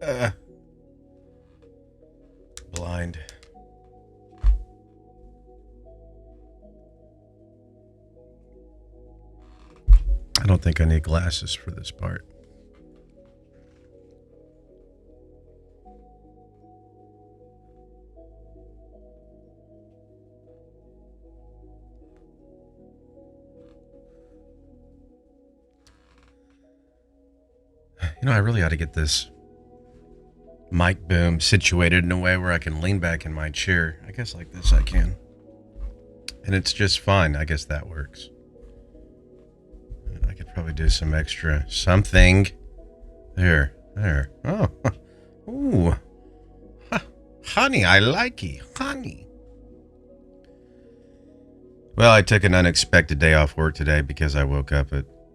Uh, Blind. I don't think I need glasses for this part. I really ought to get this mic boom situated in a way where I can lean back in my chair. I guess like this I can. And it's just fine. I guess that works. I could probably do some extra something. There. Oh. Ooh. Honey, I like it. Honey. Well, I took an unexpected day off work today because I woke up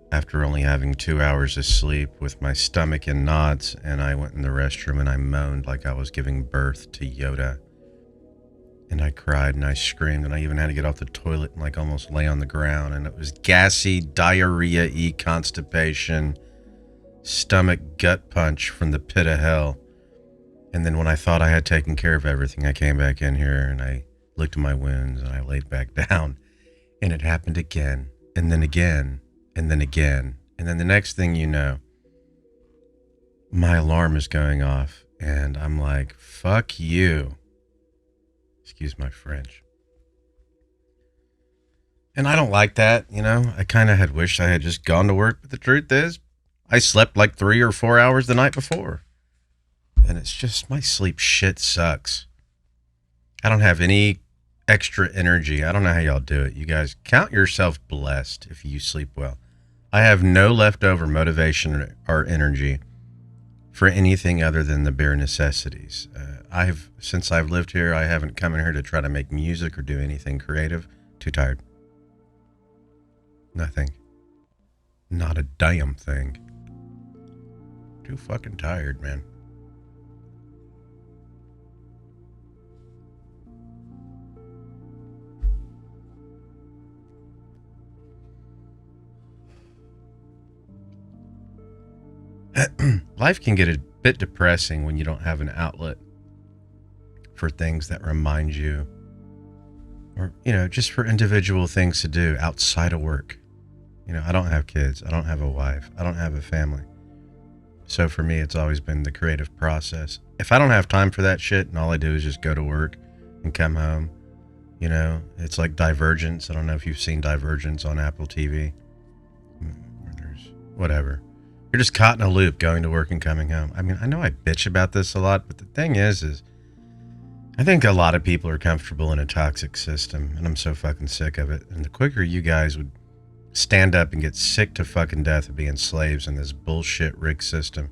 after only having 2 hours of sleep with my stomach in knots, and I went in the restroom and I moaned like I was giving birth to Yoda. And I cried and I screamed, and I even had to get off the toilet and like almost lay on the ground, and it was gassy, diarrhea-y constipation, stomach gut punch from the pit of hell. And then when I thought I had taken care of everything, I came back in here and I looked at my wounds and I laid back down, and it happened again, and then again, and then again. And then the next thing you know, my alarm is going off, and I'm like, fuck you. Excuse my French. And I don't like that, I kind of had wished I had just gone to work, but the truth is, I slept like 3 or 4 hours the night before. And it's just, my sleep shit sucks. I don't have any extra energy. I don't know how y'all do it. You guys count yourself blessed if you sleep well. I have no leftover motivation or energy for anything other than the bare necessities. Since I've lived here, I haven't come in here to try to make music or do anything creative. Too tired. Nothing. Not a damn thing. Too fucking tired, man. Life can get a bit depressing when you don't have an outlet for things that remind you, or, just for individual things to do outside of work. I don't have kids. I don't have a wife. I don't have a family. So for me, it's always been the creative process. If I don't have time for that shit and all I do is just go to work and come home, it's like Divergence. I don't know if you've seen Divergence on Apple TV. Where there's whatever. You're just caught in a loop going to work and coming home. I mean, I know I bitch about this a lot, but the thing is I think a lot of people are comfortable in a toxic system, and I'm so fucking sick of it. And the quicker you guys would stand up and get sick to fucking death of being slaves in this bullshit rigged system,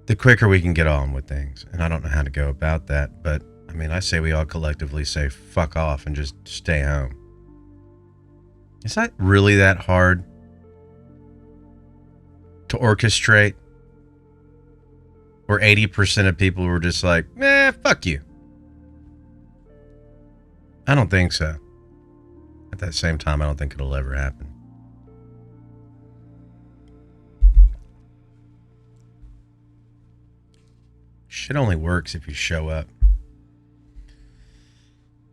the quicker we can get on with things. And I don't know how to go about that, but I mean, I say we all collectively say fuck off and just stay home. Is that really that hard to orchestrate? Where 80% of people were just like, fuck you. I don't think so. At that same time, I don't think it'll ever happen. Shit only works if you show up.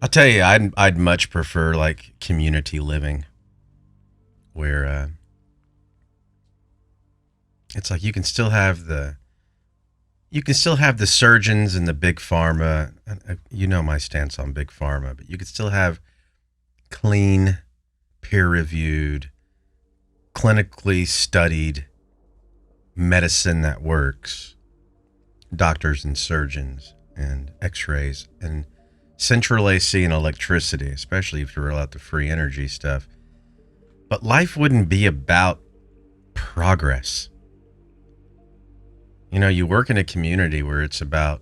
I'll tell you, I'd much prefer like community living, where it's like you can still have the surgeons and the big pharma. You know my stance on big pharma, but you could still have clean, peer-reviewed, clinically studied medicine that works. Doctors and surgeons and x-rays and central AC and electricity, especially if you roll out the free energy stuff. But life wouldn't be about progress. You work in a community where it's about,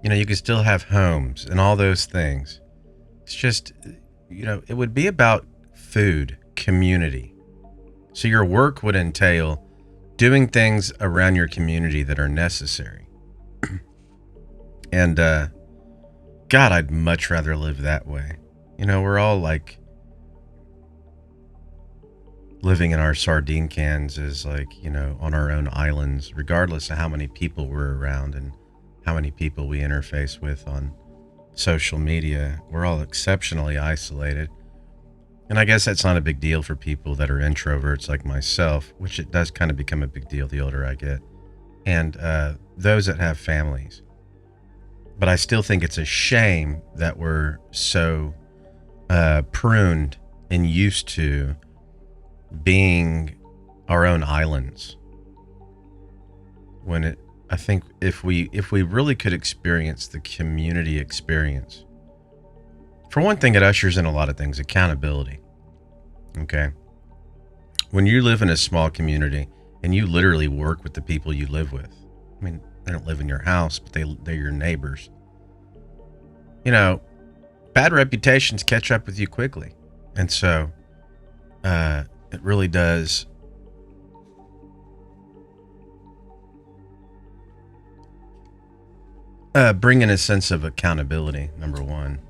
you can still have homes and all those things. It's just, it would be about food, community. So your work would entail doing things around your community that are necessary. And, God, I'd much rather live that way. We're all like, living in our sardine cans is like, on our own islands, regardless of how many people we're around and how many people we interface with on social media. We're all exceptionally isolated. And I guess that's not a big deal for people that are introverts like myself, which it does kind of become a big deal the older I get. And those that have families. But I still think it's a shame that we're so pruned and used to being our own islands. I think if we really could experience the community experience, for one thing, it ushers in a lot of things. Accountability. Okay. When you live in a small community and you literally work with the people you live with, I mean, they don't live in your house, but they're your neighbors. Bad reputations catch up with you quickly. And so it really does bring in a sense of accountability, number one.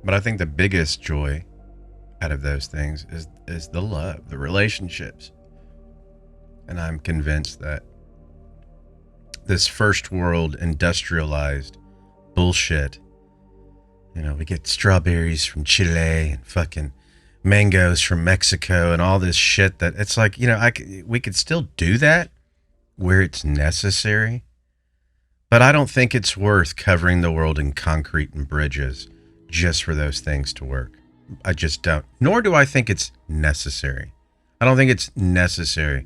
But I think the biggest joy out of those things is the love, the relationships. And I'm convinced that this first world industrialized bullshit, we get strawberries from Chile and fucking mangoes from Mexico and all this shit that it's like, we could still do that where it's necessary. But I don't think it's worth covering the world in concrete and bridges just for those things to work. I just don't. Nor do I think it's necessary. I don't think it's necessary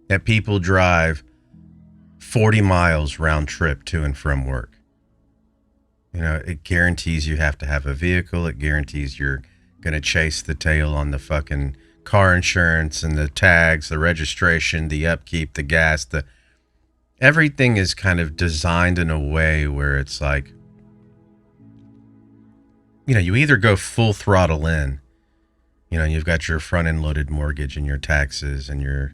that people drive 40 miles round trip to and from work. It guarantees you have to have a vehicle. It guarantees you're going to chase the tail on the fucking car insurance and the tags, the registration, the upkeep, the gas, everything is kind of designed in a way where it's like, you either go full throttle in, you've got your front end loaded mortgage and your taxes and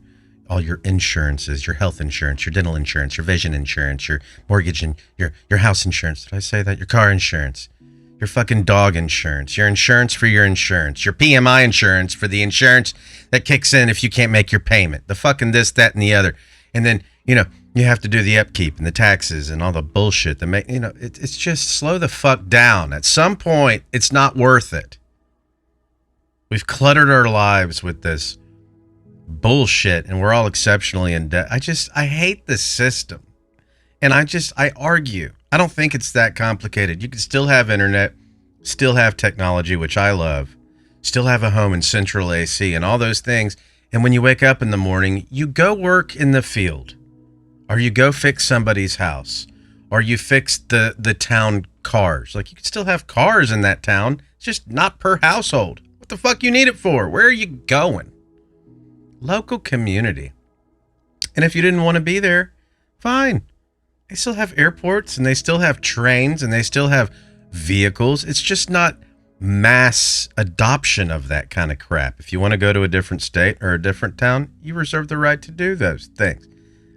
all your insurances, your health insurance, your dental insurance, your vision insurance, your mortgage and your house insurance. Did I say that? Your car insurance, your fucking dog insurance, your insurance for your insurance, your PMI insurance for the insurance that kicks in if you can't make your payment, the fucking this, that, and the other. And then, you have to do the upkeep and the taxes and all the bullshit that it's just slow the fuck down. At some point, it's not worth it. We've cluttered our lives with this bullshit and we're all exceptionally in debt. I hate the system. And I argue. I don't think it's that complicated. You can still have internet, still have technology, which I love, still have a home and central AC and all those things. And when you wake up in the morning, you go work in the field. Or you go fix somebody's house, or you fix the town cars. Like, you can still have cars in that town. It's just not per household. What the fuck you need it for? Where are you going? Local community. And if you didn't want to be there, fine. They still have airports, and they still have trains, and they still have vehicles. It's just not mass adoption of that kind of crap. If you want to go to a different state or a different town, you reserve the right to do those things.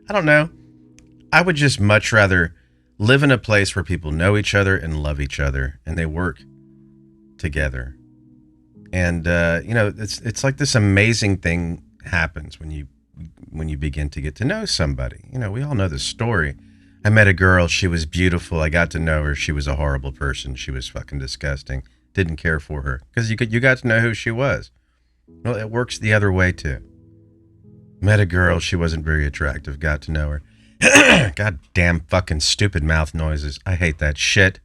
I don't know. I would just much rather live in a place where people know each other and love each other and they work together. And, it's like this amazing thing happens when you begin to get to know somebody. We all know the story. I met a girl. She was beautiful. I got to know her. She was a horrible person. She was fucking disgusting. Didn't care for her because you got to know who she was. Well, it works the other way too. Met a girl. She wasn't very attractive. Got to know her. God damn fucking stupid mouth noises. I hate that shit.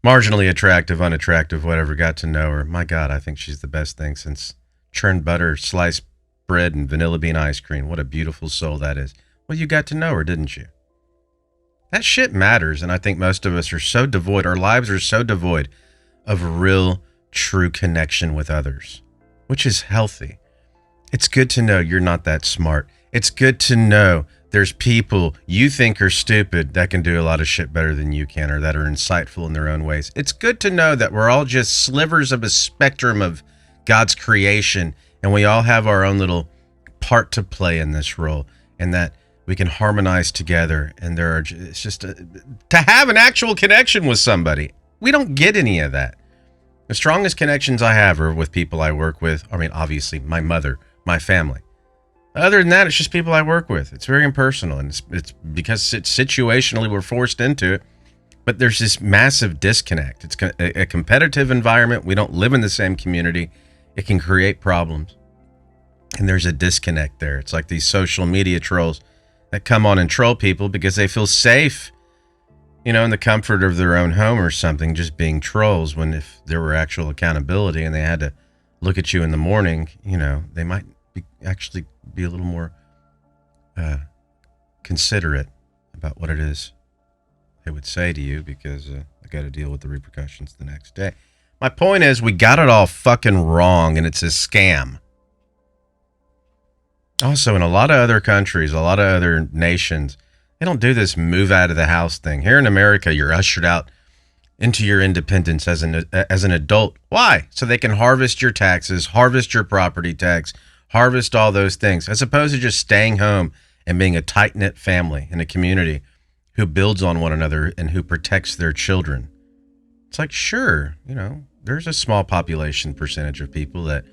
Marginally attractive, unattractive, whatever. Got to know her. My God, I think she's the best thing since churned butter, sliced bread, and vanilla bean ice cream. What a beautiful soul that is. Well, you got to know her, didn't you? That shit matters, and I think most of us are so devoid. Our lives are so devoid of real, true connection with others, which is healthy. It's good to know you're not that smart. It's good to know there's people you think are stupid that can do a lot of shit better than you can, or that are insightful in their own ways. It's good to know that we're all just slivers of a spectrum of God's creation, and we all have our own little part to play in this role. and that we can harmonize together. And it's just to have an actual connection with somebody. We don't get any of that. The strongest connections I have are with people I work with. I mean, obviously, my mother, my family. Other than that, it's just people I work with. It's very impersonal, and it's because it's situationally we're forced into it. But there's this massive disconnect. It's a competitive environment. We don't live in the same community. It can create problems. And there's a disconnect there. It's like these social media trolls that come on and troll people because they feel safe, in the comfort of their own home or something, just being trolls, when if there were actual accountability and they had to look at you in the morning, they might actually be a little more considerate about what it is they would say to you, because I got to deal with the repercussions the next day. My point is, we got it all fucking wrong, and it's a scam. Also, in a lot of other countries, a lot of other nations, they don't do this move out of the house thing. Here in America, you're ushered out into your independence as an adult. Why? So they can harvest your taxes, harvest your property tax, harvest all those things, as opposed to just staying home and being a tight-knit family in a community who builds on one another and who protects their children. It's like, sure, there's a small population percentage of people that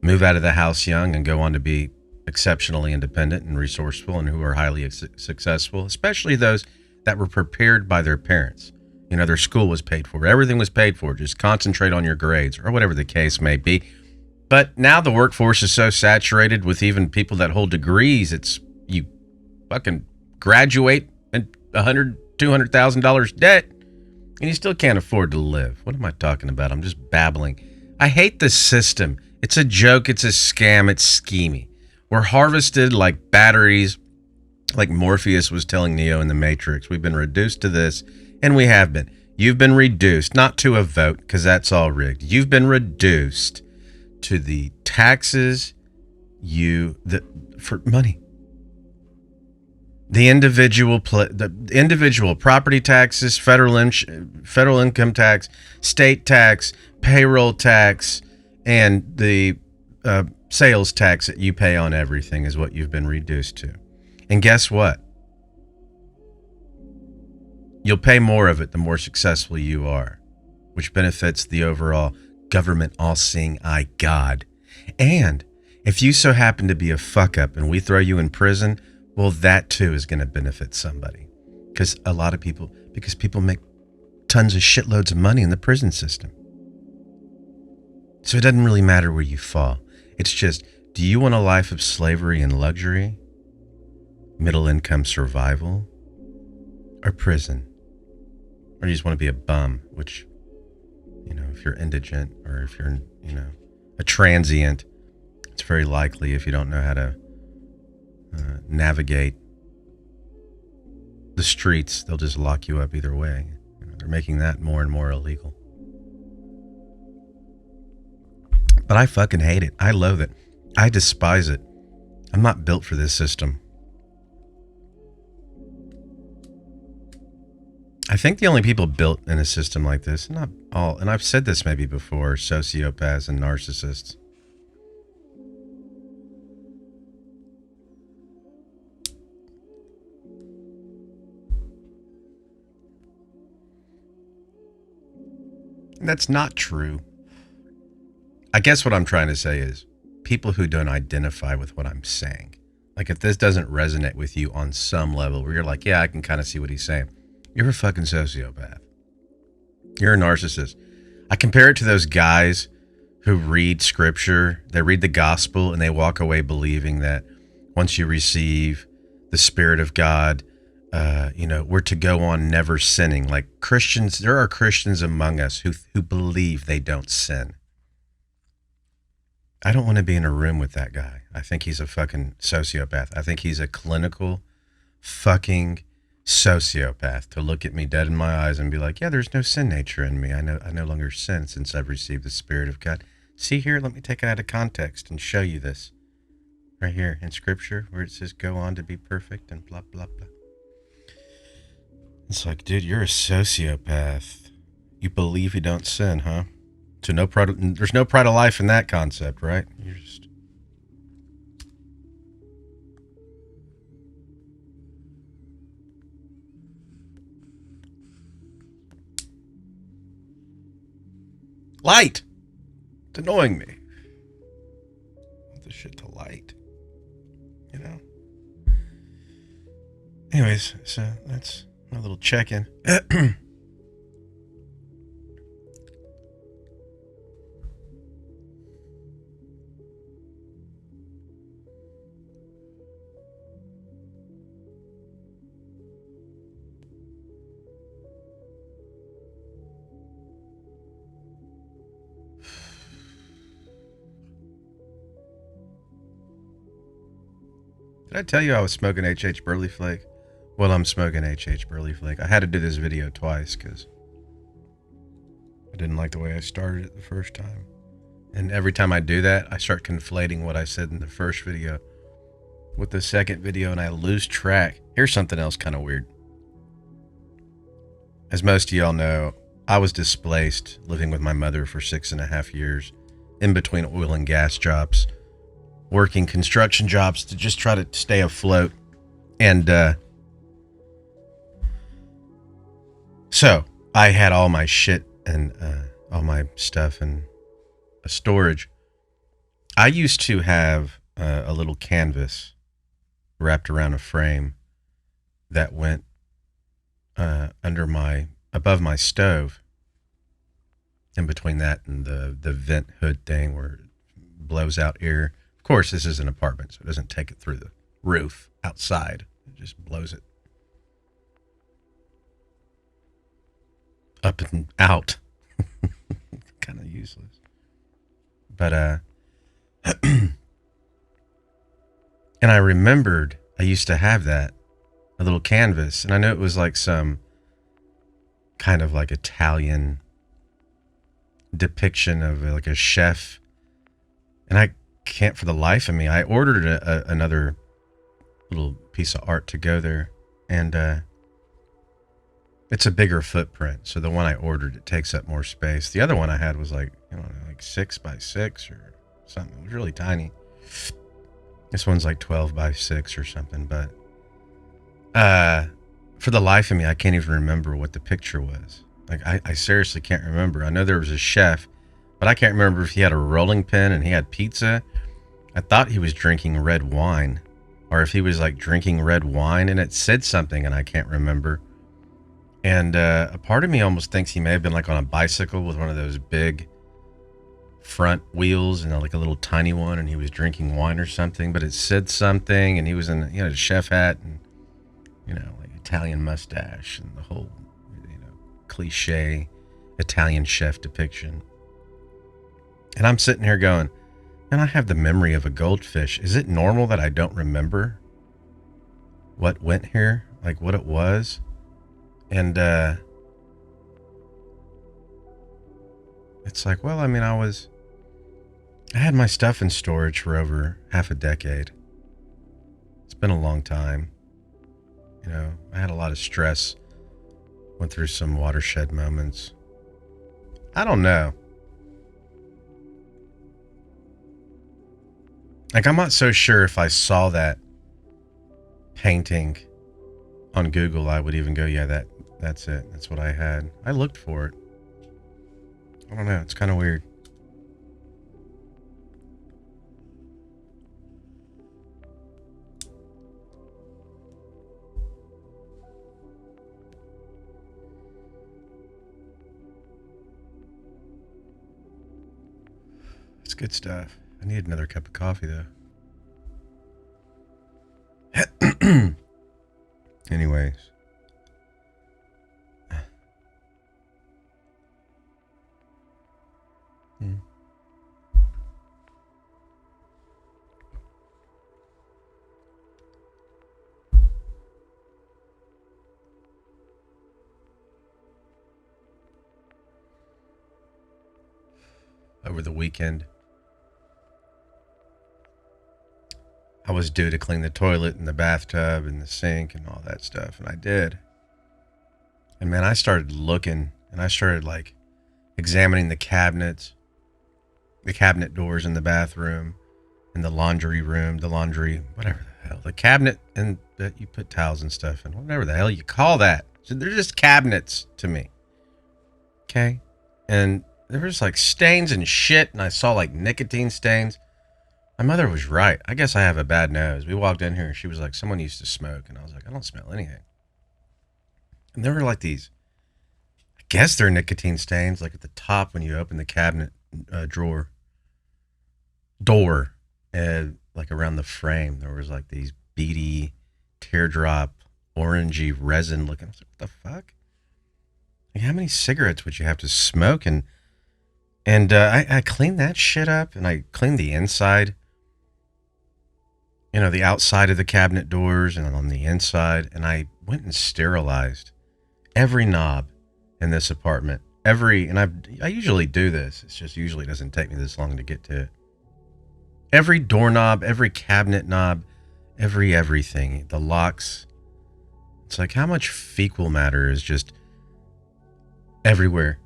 move out of the house young and go on to be exceptionally independent and resourceful and who are highly successful, especially those that were prepared by their parents. Their school was paid for. Everything was paid for. Just concentrate on your grades or whatever the case may be. But now the workforce is so saturated with even people that hold degrees. It's you fucking graduate and $100,000, $200,000 debt, and you still can't afford to live. What am I talking about? I'm just babbling. I hate this system. It's a joke. It's a scam. It's schemy. We're harvested like batteries, like Morpheus was telling Neo in the Matrix. We've been reduced to this, and we have been. You've been reduced, not to a vote, because that's all rigged. You've been reduced to the taxes for money. The individual property taxes, federal income tax, state tax, payroll tax, and the sales tax that you pay on everything is what you've been reduced to. And guess what? You'll pay more of it the more successful you are, which benefits the overall government all-seeing eye God. And if you so happen to be a fuck up and we throw you in prison, well, that too is going to benefit somebody. Because people make tons of shitloads of money in the prison system. So it doesn't really matter where you fall. It's just, do you want a life of slavery and luxury, middle income survival, or prison? Or you just want to be a bum, which, if you're indigent or if you're, a transient, it's very likely, if you don't know how to navigate the streets, they'll just lock you up either way. They're making that more and more illegal. But I fucking hate it. I loathe it. I despise it. I'm not built for this system. I think the only people built in a system like this, not all, and I've said this maybe before, sociopaths and narcissists. And that's not true. I guess what I'm trying to say is people who don't identify with what I'm saying. Like if this doesn't resonate with you on some level where you're like, yeah, I can kind of see what he's saying. You're a fucking sociopath. You're a narcissist. I compare it to those guys who read scripture, they read the gospel, and they walk away believing that once you receive the Spirit of God, we're to go on never sinning. Like Christians, there are Christians among us who believe they don't sin. I don't want to be in a room with that guy. I think he's a fucking sociopath. I think he's a clinical fucking sociopath to look at me dead in my eyes and be like, yeah, there's no sin nature in me. I no longer sin since I've received the Spirit of God. See here, let me take it out of context and show you this. Right here in scripture where it says go on to be perfect and blah, blah, blah. It's like, dude, you're a sociopath. You believe you don't sin, huh? So there's no pride of life in that concept, right? You're just... Light! It's annoying me. I want this shit to light. You know? Anyways, so that's my little check-in. Did I tell you I was smoking HH Burley Flake? Well, I'm smoking HH Burley Flake. I had to do this video twice because I didn't like the way I started it the first time. And every time I do that, I start conflating what I said in the first video with the second video and I lose track. Here's something else kind of weird. As most of y'all know, I was displaced living with my mother for 6.5 years in between oil and gas jobs, working construction jobs to just try to stay afloat. And so I had all my shit and all my stuff in a storage. I used to have a little canvas wrapped around a frame that went above my stove, in between that and the vent hood thing where it blows out air. Of course, this is an apartment, so it doesn't take it through the roof outside. It just blows it up and out. Kind of useless. But, and I remembered I used to have that, a little canvas, and I know it was like some kind of like Italian depiction of like a chef, and I can't for the life of me. I ordered another little piece of art to go there, and it's a bigger footprint. So the one I ordered, it takes up more space. The other one I had was like, I don't know, like 6x6 or something. It was really tiny. This one's like 12x6 or something. But for the life of me, I can't even remember what the picture was. Like I seriously can't remember. I know there was a chef, but I can't remember if he had a rolling pin and he had pizza. I thought he was drinking red wine, or if he was like drinking red wine, and it said something and I can't remember. And a part of me almost thinks he may have been like on a bicycle with one of those big front wheels and like a little tiny one, and he was drinking wine or something, but it said something, and he was in, a chef hat and, like Italian mustache and the whole, cliche Italian chef depiction. And I'm sitting here going, man, I have the memory of a goldfish. Is it normal that I don't remember what went here? Like what it was? And it's like, well, I mean, I had my stuff in storage for over half a decade. It's been a long time. I had a lot of stress, went through some watershed moments. I don't know. Like, I'm not so sure if I saw that painting on Google, I would even go, yeah, that's it. That's what I had. I looked for it. I don't know. It's kind of weird. It's good stuff. I need another cup of coffee, though. Anyways. Over the weekend, I was due to clean the toilet and the bathtub and the sink and all that stuff, and I did. And man, I started looking, and I started like examining the cabinets, the cabinet doors in the bathroom, in the laundry room, the laundry, whatever the hell, the cabinet and that you put towels and stuff in, whatever the hell you call that. So they're just cabinets to me. Okay. And there was like stains and shit, and I saw like nicotine stains. My mother was right. I guess I have a bad nose. We walked in here and she was like, someone used to smoke. And I was like, I don't smell anything. And there were like these, I guess they're nicotine stains, like at the top when you open the cabinet door, and like around the frame, there was like these beady, teardrop, orangey resin looking. I was like, what the fuck? Like, how many cigarettes would you have to smoke? And I cleaned that shit up, and I cleaned the inside. The outside of the cabinet doors and on the inside. And I went and sterilized every knob in this apartment. I usually do this. It's just usually doesn't take me this long to get to it. Every doorknob, every cabinet knob, everything. The locks. It's like how much fecal matter is just everywhere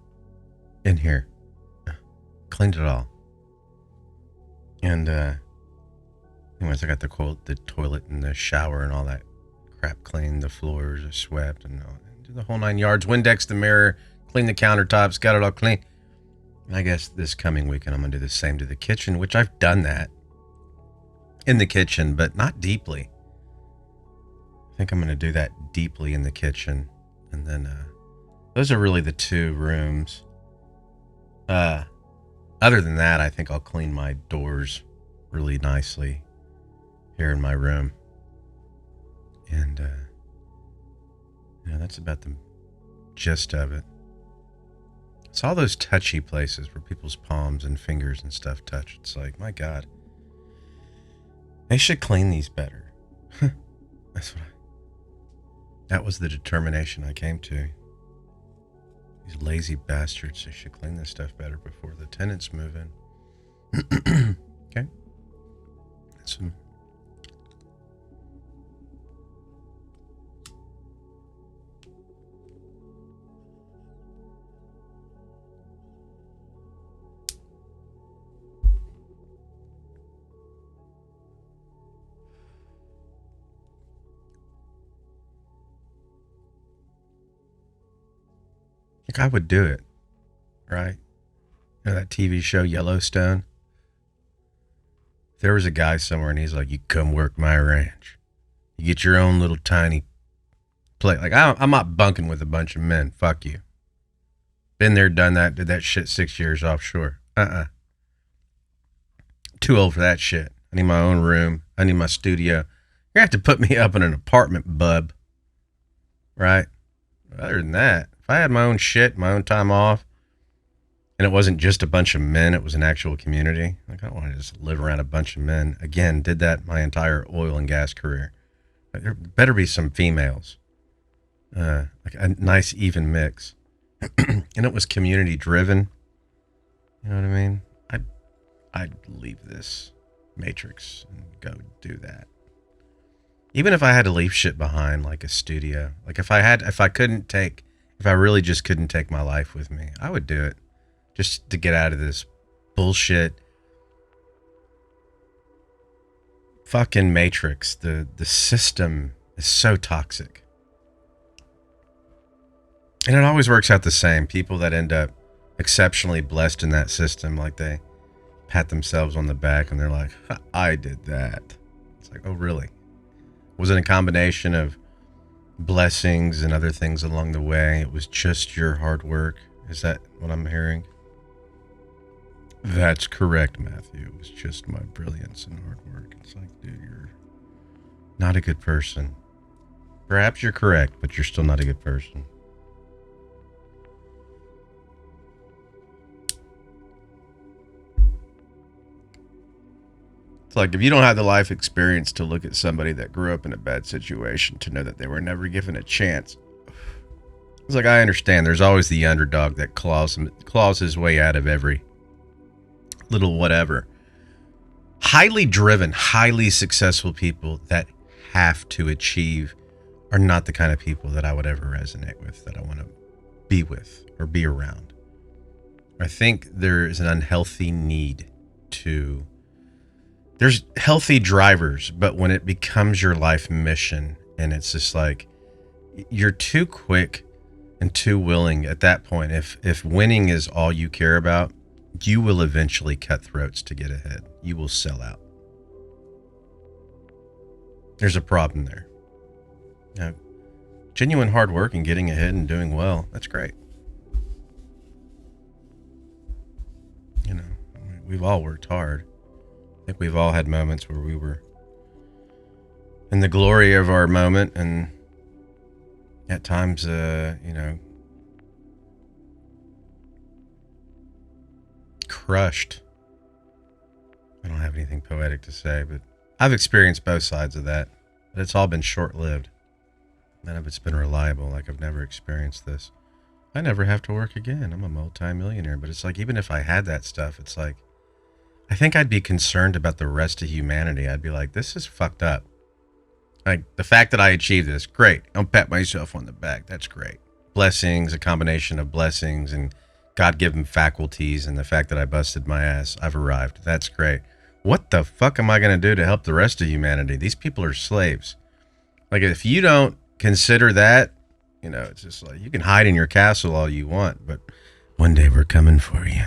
in here. Cleaned it all. And anyways, I got the toilet and the shower and all that crap cleaned. The floors are swept and the whole 9 yards. Windex the mirror, clean the countertops, got it all clean. And I guess this coming weekend I'm going to do the same to the kitchen, which I've done that in the kitchen, but not deeply. I think I'm going to do that deeply in the kitchen. And then those are really the two rooms. Other than that, I think I'll clean my doors really nicely here in my room. And that's about the gist of it. It's all those touchy places where people's palms and fingers and stuff touch. It's like, my God, they should clean these better. That was the determination I came to. These lazy bastards, they should clean this stuff better before the tenants move in. Okay. I would do it, right? That TV show Yellowstone? There was a guy somewhere and he's like, you come work my ranch. You get your own little tiny place. Like, I'm not bunking with a bunch of men. Fuck you. Been there, done that, did that shit 6 years offshore. Too old for that shit. I need my own room. I need my studio. You're going to have to put me up in an apartment, bub. Right? Other than that, if I had my own shit, my own time off, and it wasn't just a bunch of men, it was an actual community. Like, I don't want to just live around a bunch of men. Again, did that my entire oil and gas career. There better be some females. Like a nice even mix. And it was community driven. You know what I mean? I'd leave this matrix and go do that. Even if I had to leave shit behind, like a studio. Like if I really just couldn't take my life with me, I would do it. Just to get out of this bullshit fucking matrix. The system is so toxic. And it always works out the same. People that end up exceptionally blessed in that system, like they pat themselves on the back and they're like, I did that. It's like, oh, really? Was it a combination of blessings and other things along the way? It was just your hard work? Is that what I'm hearing? That's correct, Matthew. It was just my brilliance and hard work. It's like, dude, you're not a good person. Perhaps you're correct, but you're still not a good person. It's like if you don't have the life experience to look at somebody that grew up in a bad situation to know that they were never given a chance. It's like, I understand there's always the underdog that claws his way out of every little whatever. Highly driven, highly successful people that have to achieve are not the kind of people that I would ever resonate with, that I want to be with or be around. I think there is an unhealthy need to... There's healthy drivers, but when it becomes your life mission and it's just like you're too quick and too willing at that point. If winning is all you care about, you will eventually cut throats to get ahead. You will sell out. There's a problem there. Now, genuine hard work and getting ahead and doing well, that's great. You know, we've all worked hard. I think we've all had moments where we were in the glory of our moment, and at times, crushed. I don't have anything poetic to say, but I've experienced both sides of that. But it's all been short-lived. None of it's been reliable. Like, I've never experienced this. I never have to work again. I'm a multi-millionaire. But it's like, even if I had that stuff, it's like, I think I'd be concerned about the rest of humanity. I'd be like, this is fucked up. Like, the fact that I achieved this, great. I'll pat myself on the back. That's great. Blessings, a combination of blessings and God-given faculties, and the fact that I busted my ass. I've arrived. That's great. What the fuck am I going to do to help the rest of humanity? These people are slaves. Like, if you don't consider that, it's just like, you can hide in your castle all you want, but one day we're coming for you.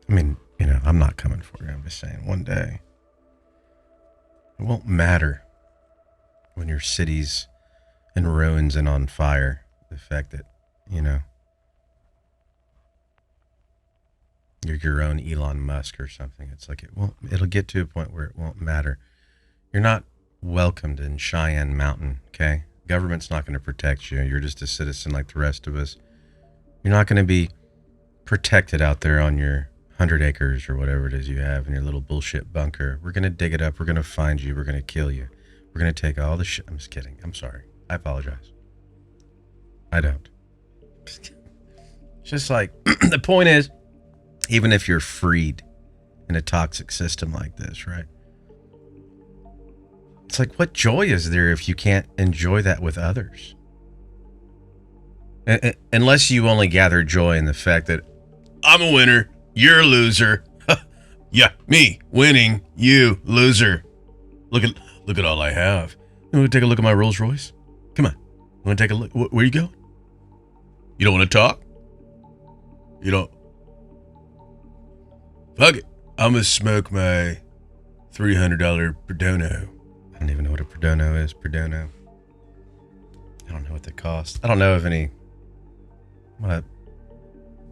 I mean, I'm not coming for you. I'm just saying, one day. It won't matter when your city's in ruins and on fire. The fact that, you're your own Elon Musk or something. It's like, it'll get to a point where it won't matter. You're not welcomed in Cheyenne Mountain, okay? Government's not going to protect you. You're just a citizen like the rest of us. You're not going to be protected out there on your 100 acres or whatever it is you have in your little bullshit bunker. We're going to dig it up. We're going to find you. We're going to kill you. We're going to take all the shit. I'm just kidding. I'm sorry. I apologize. I don't. It's just like, the point is, even if you're freed in a toxic system like this, right? It's like, what joy is there if you can't enjoy that with others? Unless you only gather joy in the fact that I'm a winner, you're a loser. Yeah, me winning, you loser. Look at all I have. You want to take a look at my Rolls Royce? Come on. You want to take a look? Where you going? You don't want to talk? You don't? Fuck it. I'm going to smoke my $300 Perdono. I don't even know what a Perdono is. Perdono. I don't know what they cost. I don't know of any. I'm a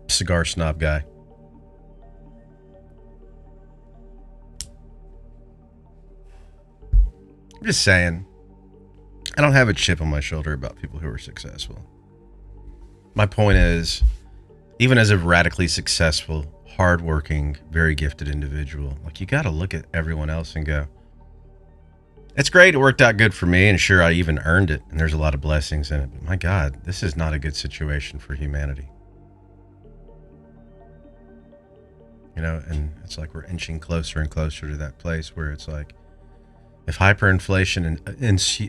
cigar snob guy. I'm just saying, I don't have a chip on my shoulder about people who are successful. My point is, even as a radically successful, hardworking, very gifted individual, like, you got to look at everyone else and go, it's great, it worked out good for me, and sure, I even earned it, and there's a lot of blessings in it, but my God, this is not a good situation for humanity. And it's like we're inching closer and closer to that place where it's like, if hyperinflation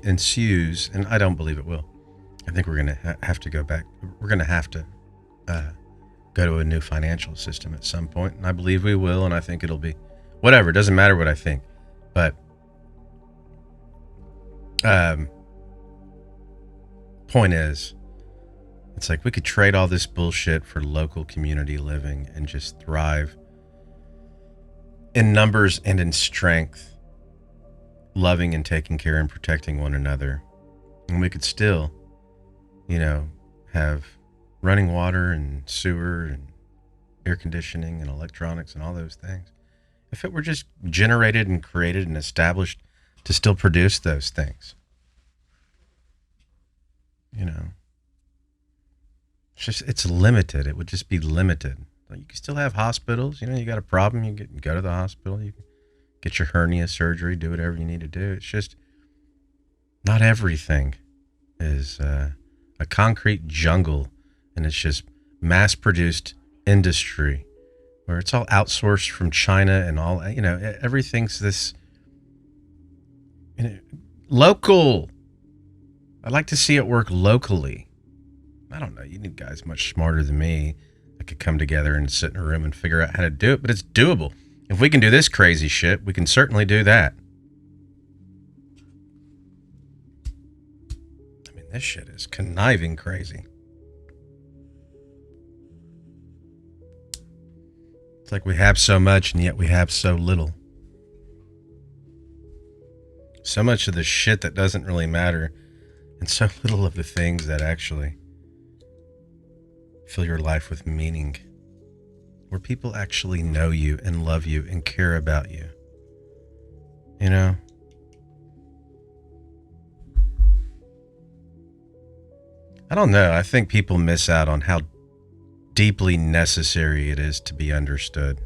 ensues, and I don't believe it will, I think we're going to have to go back. We're going to have to go to a new financial system at some point, and I believe we will, and I think it'll be whatever. It doesn't matter what I think, but point is, it's like we could trade all this bullshit for local community living and just thrive in numbers and in strength, loving and taking care and protecting one another. And we could still, have running water and sewer and air conditioning and electronics and all those things. If it were just generated and created and established to still produce those things. It's limited. It would just be limited. You can still have hospitals. You got a problem, you go to the hospital, you can get your hernia surgery, do whatever you need to do. It's just not everything is a concrete jungle, and it's just mass-produced industry where it's all outsourced from China and all, everything's this local. I'd like to see it work locally. I don't know. You need guys much smarter than me that could come together and sit in a room and figure out how to do it, but it's doable. If we can do this crazy shit, we can certainly do that. This shit is conniving crazy. It's like we have so much and yet we have so little. So much of the shit that doesn't really matter, and so little of the things that actually fill your life with meaning. Where people actually know you and love you and care about you. You know? I don't know. I think people miss out on how deeply necessary it is to be understood.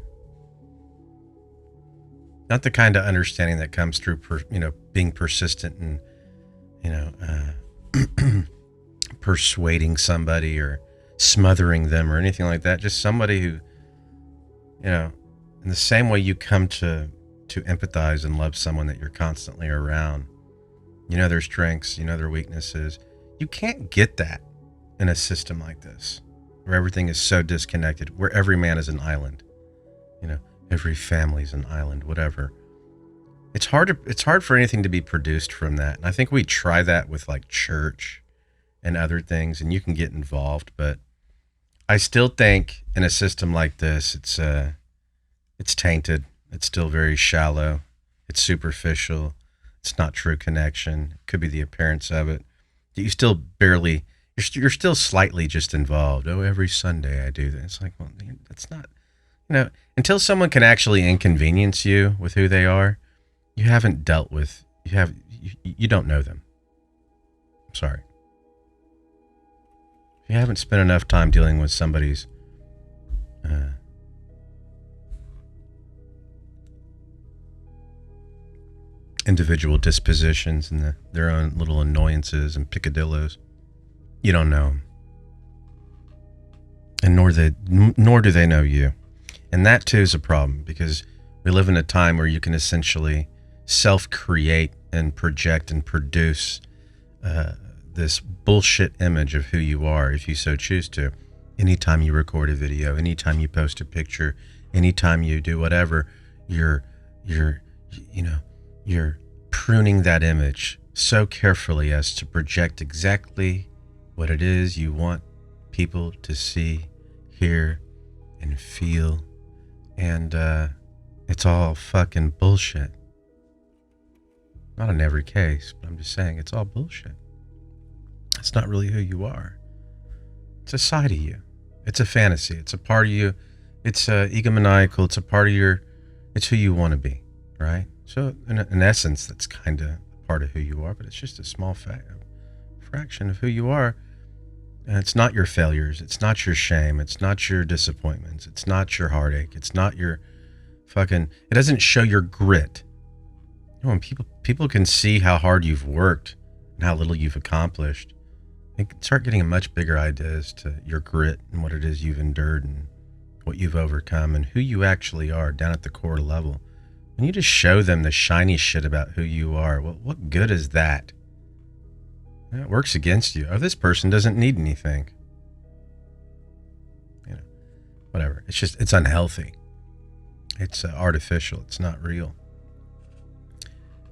Not the kind of understanding that comes through, being persistent and, persuading somebody or smothering them or anything like that. Just somebody who, in the same way you come to empathize and love someone that you're constantly around. You know their strengths, you know their weaknesses. You can't get that in a system like this, where everything is so disconnected, where every man is an island. Every family's an island, whatever. It's hard for anything to be produced from that. And I think we try that with like church and other things, and you can get involved, but I still think in a system like this, it's tainted. It's still very shallow. It's superficial. It's not true connection. It could be the appearance of it. You still barely, you're still slightly just involved. Oh, every Sunday I do this. It's like, well, that's not, until someone can actually inconvenience you with who they are, you haven't dealt with, you don't know them. I'm sorry. If you haven't spent enough time dealing with somebody's individual dispositions and their own little annoyances and picadillos, you don't know them. And nor do they know you. And that too is a problem, because we live in a time where you can essentially self-create and project and produce this bullshit image of who you are if you so choose to. Anytime you record a video, anytime you post a picture, anytime you do whatever, you're pruning that image so carefully as to project exactly what it is you want people to see, hear, and feel. And it's all fucking bullshit. Not in every case, but I'm just saying it's all bullshit. It's not really who you are. It's a side of you. It's a fantasy. It's a part of you. It's egomaniacal. It's a part of it's who you want to be, right? So in essence, that's kind of part of who you are, but it's just a small fraction of who you are. And it's not your failures. It's not your shame. It's not your disappointments. It's not your heartache. It's not your it doesn't show your grit. When people can see how hard you've worked and how little you've accomplished, they can start getting a much bigger idea as to your grit and what it is you've endured and what you've overcome and who you actually are down at the core level. When you just show them the shiny shit about who you are, well, what good is that? It works against you. Oh, this person doesn't need anything. Whatever. It's unhealthy. It's artificial. It's not real.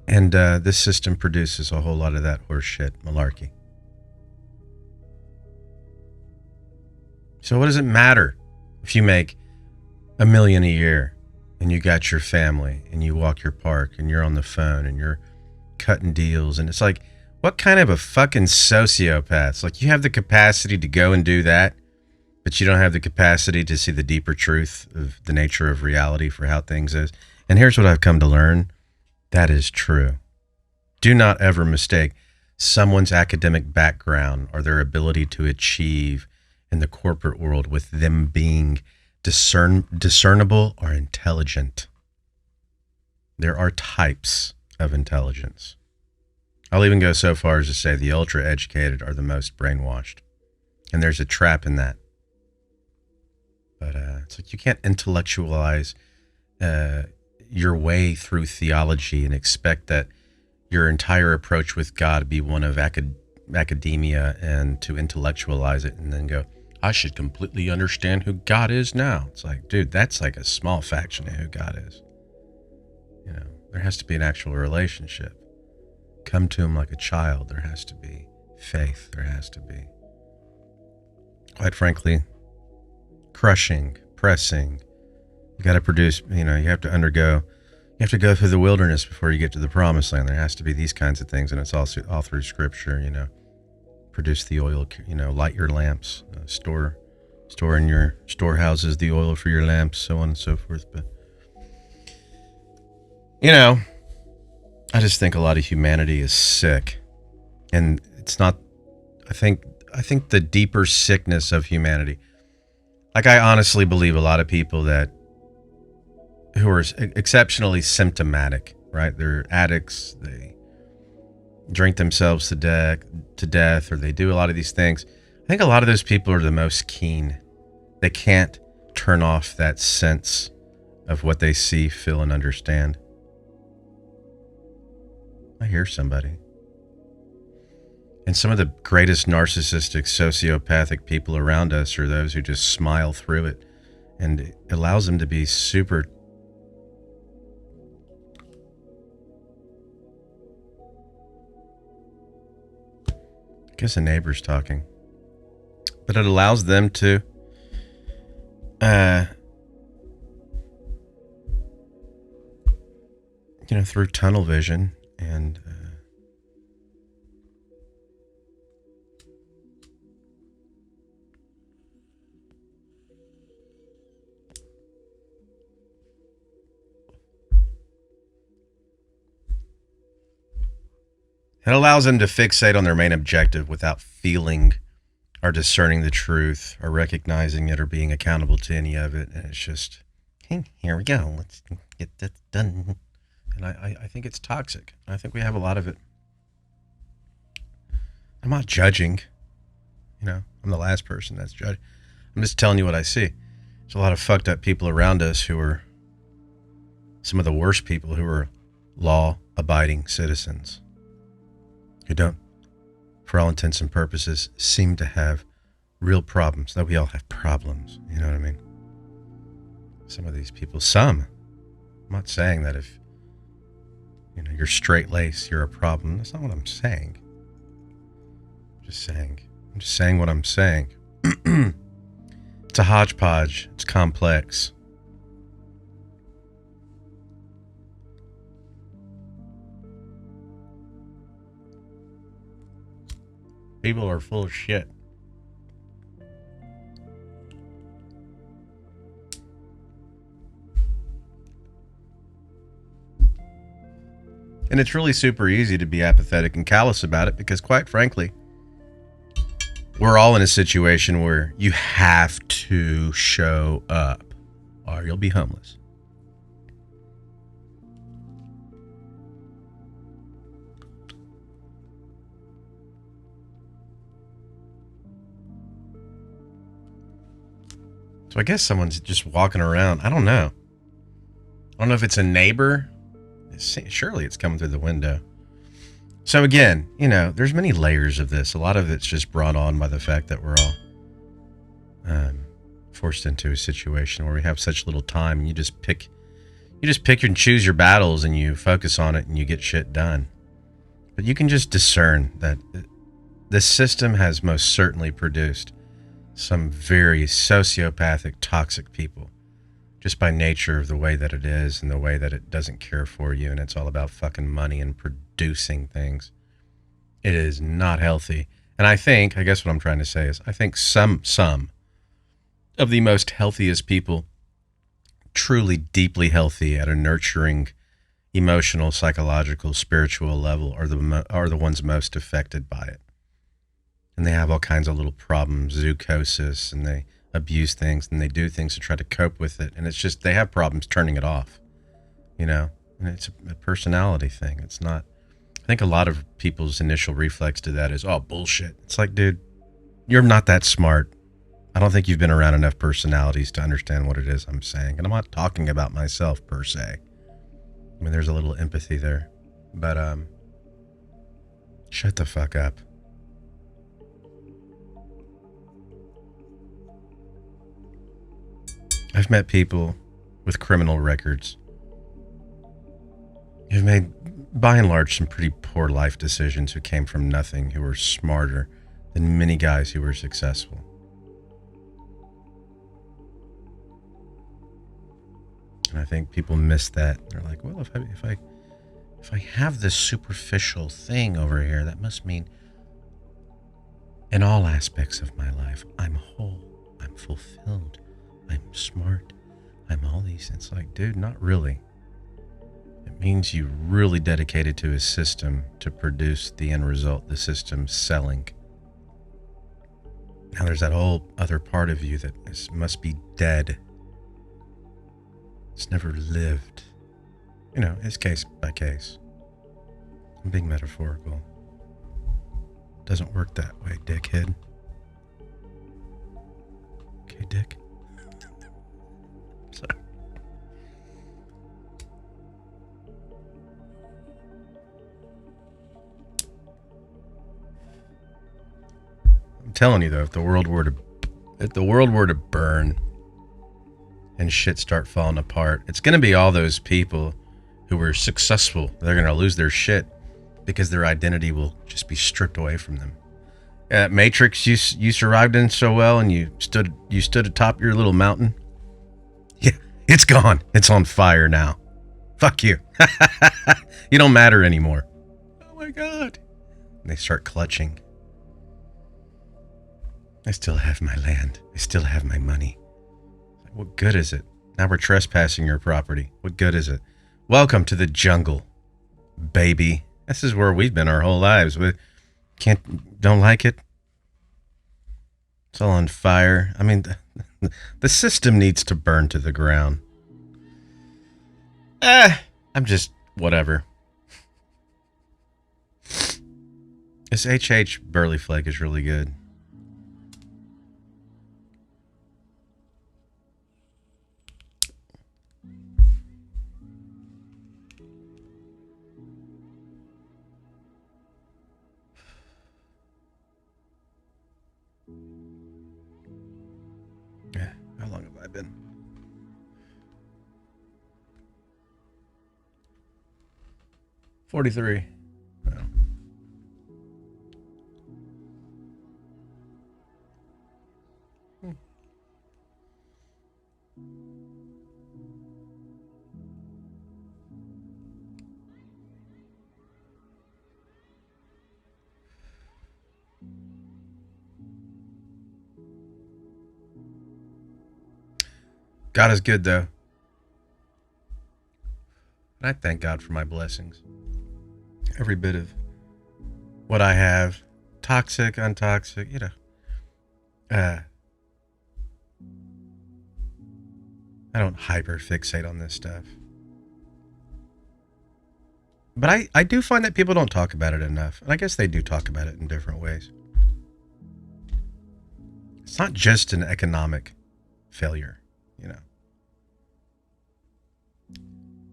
And this system produces a whole lot of that horse shit malarkey. So what does it matter if you make $1 million a year and you got your family and you walk your park and you're on the phone and you're cutting deals? And it's like, what kind of a fucking sociopath? It's like, you have the capacity to go and do that, but you don't have the capacity to see the deeper truth of the nature of reality for how things is. And here's what I've come to learn. That is true. Do not ever mistake someone's academic background or their ability to achieve in the corporate world with them being discernible or intelligent. There are types of intelligence. I'll even go so far as to say the ultra-educated are the most brainwashed. And there's a trap in that. But it's like you can't intellectualize your way through theology and expect that your entire approach with God be one of academia and to intellectualize it and then go, I should completely understand who God is now. It's like, dude, that's like a small fraction of who God is. There has to be an actual relationship. Come to him like a child. There has to be faith. There has to be. Quite frankly, crushing, pressing. You got to produce, you have to undergo, you have to go through the wilderness before you get to the promised land. There has to be these kinds of things, and it's also all through scripture, produce the oil, light your lamps, store in your storehouses the oil for your lamps, so on and so forth. But, I just think a lot of humanity is sick, and it's not, I think the deeper sickness of humanity, like I honestly believe a lot of people who are exceptionally symptomatic, right? They're addicts, they drink themselves to death, or they do a lot of these things. I think a lot of those people are the most keen. They can't turn off that sense of what they see, feel, and understand. I hear somebody. And some of the greatest narcissistic, sociopathic people around us are those who just smile through it, and it allows them to be super. I guess a neighbor's talking. But it allows them to through tunnel vision and it allows them to fixate on their main objective without feeling or discerning the truth or recognizing it or being accountable to any of it. And it's just, hey, here we go. Let's get that done. And I think it's toxic. I think we have a lot of it. I'm not judging. I'm the last person that's judging. I'm just telling you what I see. There's a lot of fucked up people around us who are some of the worst people, who are law-abiding citizens, who don't, for all intents and purposes, seem to have real problems. Though we all have problems, you know what I mean? Some of these people, I'm not saying that if, you're straight-laced, you're a problem. That's not what I'm saying. I'm just saying what I'm saying. It's a hodgepodge. It's complex. People are full of shit. And it's really super easy to be apathetic and callous about it because, quite frankly, we're all in a situation where you have to show up or you'll be homeless. So I guess someone's just walking around. I don't know. I don't know if it's a neighbor. Surely it's coming through the window. So again, there's many layers of this. A lot of it's just brought on by the fact that we're all forced into a situation where we have such little time, and you just pick and choose your battles, and you focus on it, and you get shit done. But you can just discern that this system has most certainly produced some very sociopathic, toxic people, just by nature of the way that it is and the way that it doesn't care for you, and it's all about fucking money and producing things. It is not healthy. And I guess what I'm trying to say is, I think some of the most healthiest people, truly deeply healthy at a nurturing, emotional, psychological, spiritual level, are the ones most affected by it. And they have all kinds of little problems, zoochosis, and they abuse things, and they do things to try to cope with it. And it's just, they have problems turning it off, and it's a personality thing. It's not, I think a lot of people's initial reflex to that is, oh, bullshit. It's like, dude, you're not that smart. I don't think you've been around enough personalities to understand what it is I'm saying. And I'm not talking about myself per se. I mean, there's a little empathy there, but shut the fuck up. I've met people with criminal records You've made, by and large, some pretty poor life decisions who came from nothing, who were smarter than many guys who were successful. And I think people miss that. They're like, well, if I have this superficial thing over here, that must mean in all aspects of my life, I'm whole, I'm fulfilled, I'm smart, I'm all these. It's like, dude, not really. It means you really dedicated to a system to produce the end result, the system's selling. Now there's that whole other part of you that must be dead. It's never lived. You know, it's case by case. I'm being metaphorical. Doesn't work that way, dickhead. Okay, dick. Sorry. I'm telling you though, if the world were to burn and shit start falling apart, it's going to be all those people who were successful. They're going to lose their shit because their identity will just be stripped away from them. Matrix you survived in so well, and you stood atop your little mountain. Yeah, it's gone. It's on fire now. Fuck you. You don't matter anymore. Oh my God. And they start clutching. I still have my land. I still have my money. What good is it? Now we're trespassing your property. What good is it? Welcome to the jungle, baby. This is where we've been our whole lives. We don't like it? It's all on fire. I mean, the system needs to burn to the ground. I'm just whatever. This HH Burley Flake is really good. Yeah, how long have I been? $43. Well. God is good, though. And I thank God for my blessings. Every bit of what I have, toxic, untoxic, you know. I don't hyper fixate on this stuff. But I do find that people don't talk about it enough. And I guess they do talk about it in different ways. It's not just an economic failure, you know.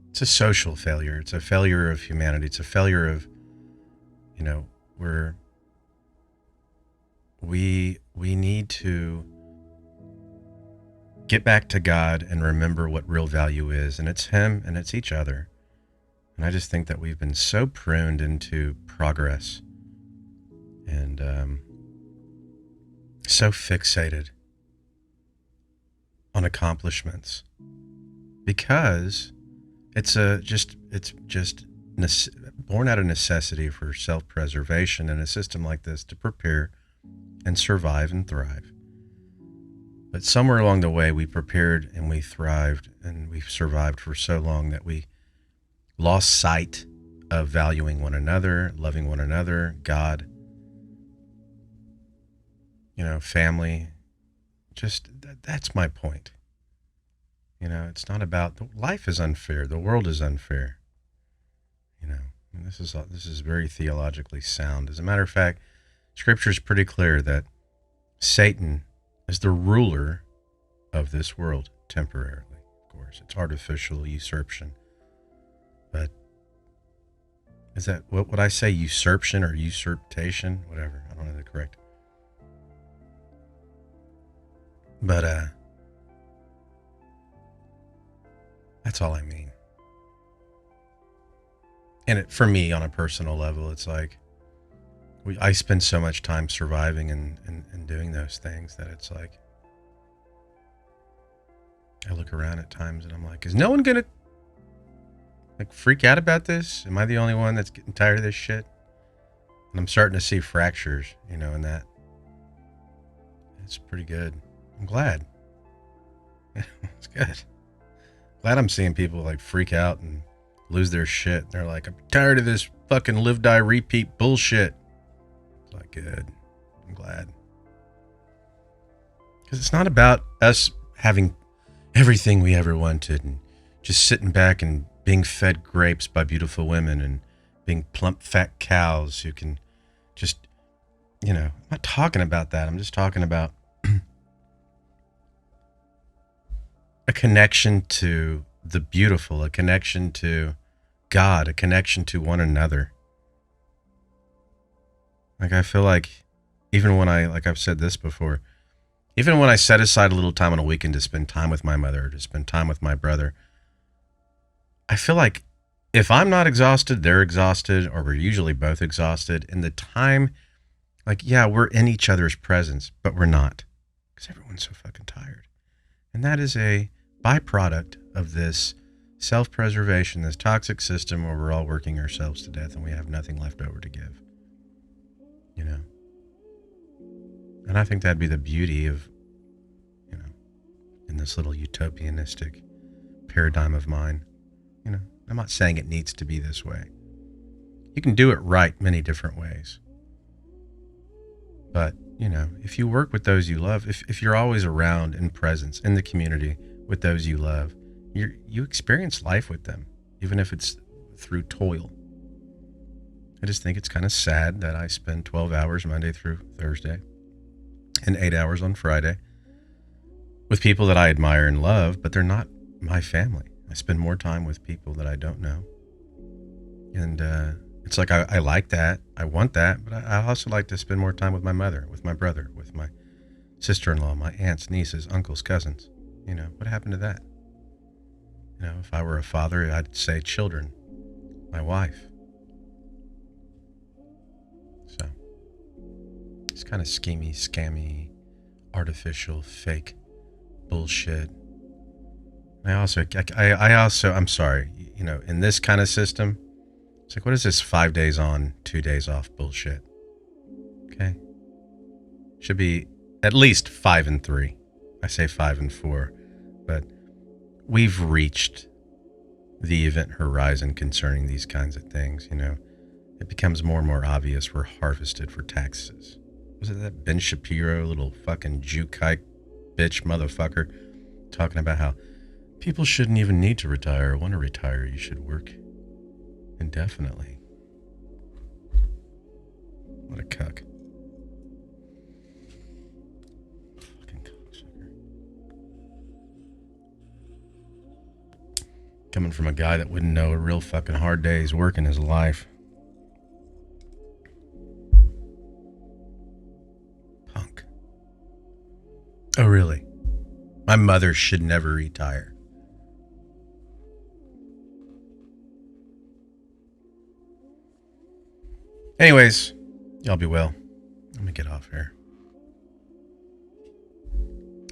It's a social failure. It's a failure of humanity. It's a failure of, you know, we need to get back to God and remember what real value is, and it's Him and it's each other. And I just think that we've been so pruned into progress and so fixated on accomplishments because it's just born out of necessity for self-preservation in a system like this to prepare and survive and thrive. But somewhere along the way, we prepared and we thrived and we survived for so long that we lost sight of valuing one another, loving one another, God, you know, family. Just that's my point. You know, it's not about life is unfair. The world is unfair. You know, and this is very theologically sound. As a matter of fact, Scripture is pretty clear that Satan is the ruler of this world temporarily. Of course, it's artificial usurpation. But is that what would I say? Usurpation or usurpation? Whatever. I don't know the correct. But that's all I mean. and for me on a personal level, it's like I spend so much time surviving and doing those things that it's like I look around at times and I'm like, is no one gonna like freak out about this? Am I the only one that's getting tired of this shit? And I'm starting to see fractures, in that. It's pretty good. I'm glad. It's good. Glad I'm seeing people like freak out and lose their shit. They're like, I'm tired of this fucking live, die, repeat bullshit. It's like, good. I'm glad. Because it's not about us having everything we ever wanted and just sitting back and being fed grapes by beautiful women and being plump, fat cows who can just, I'm not talking about that. I'm just talking about a connection to the beautiful, a connection to God, a connection to one another. Like, I feel like even when like I've said this before, even when I set aside a little time on a weekend to spend time with my mother, to spend time with my brother, I feel like if I'm not exhausted, they're exhausted, or we're usually both exhausted. And the time, like, yeah, we're in each other's presence, but we're not because everyone's so fucking tired. And that is a byproduct of this self-preservation, this toxic system where we're all working ourselves to death and we have nothing left over to give. And I think that'd be the beauty of, in this little utopianistic paradigm of mine. I'm not saying it needs to be this way. You can do it right many different ways. But, if you work with those you love, if you're always around in presence in the community with those you love, you experience life with them, even if it's through toil. I just think it's kind of sad that I spend 12 hours Monday through Thursday and 8 hours on Friday with people that I admire and love, but they're not my family. I spend more time with people that I don't know. And it's like I like that. I want that. But I also like to spend more time with my mother, with my brother, with my sister-in-law, my aunts, nieces, uncles, cousins. What happened to that? If I were a father, I'd say children, my wife. So it's kind of schemy, scammy, artificial, fake bullshit. I'm sorry, in this kind of system, it's like, what is this 5 days on, 2 days off bullshit? Okay. Should be at least 5 and 3. I say 5 and 4, but we've reached the event horizon concerning these kinds of things, It becomes more and more obvious we're harvested for taxes. Was it that Ben Shapiro, little fucking Jew-kike bitch motherfucker, talking about how people shouldn't even need to retire or want to retire. You should work indefinitely. What a cuck. Fucking cocksucker. Coming from a guy that wouldn't know a real fucking hard day's work in his life. Punk. Oh, really? My mother should never retire. Anyways, y'all be well. Let me get off here.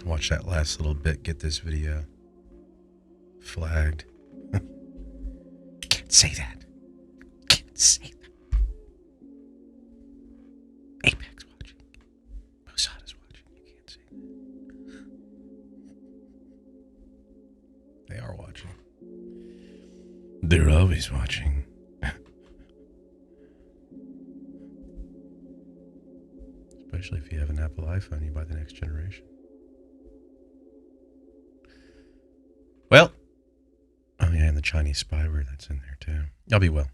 Watch that last little bit get this video flagged. Can't say that. Can't say that. Apex watching. Posada's watching. You can't say that. They are watching. They're always watching. Especially if you have an Apple iPhone, you buy the next generation. Well, oh yeah, and the Chinese spyware that's in there too. Y'all be well.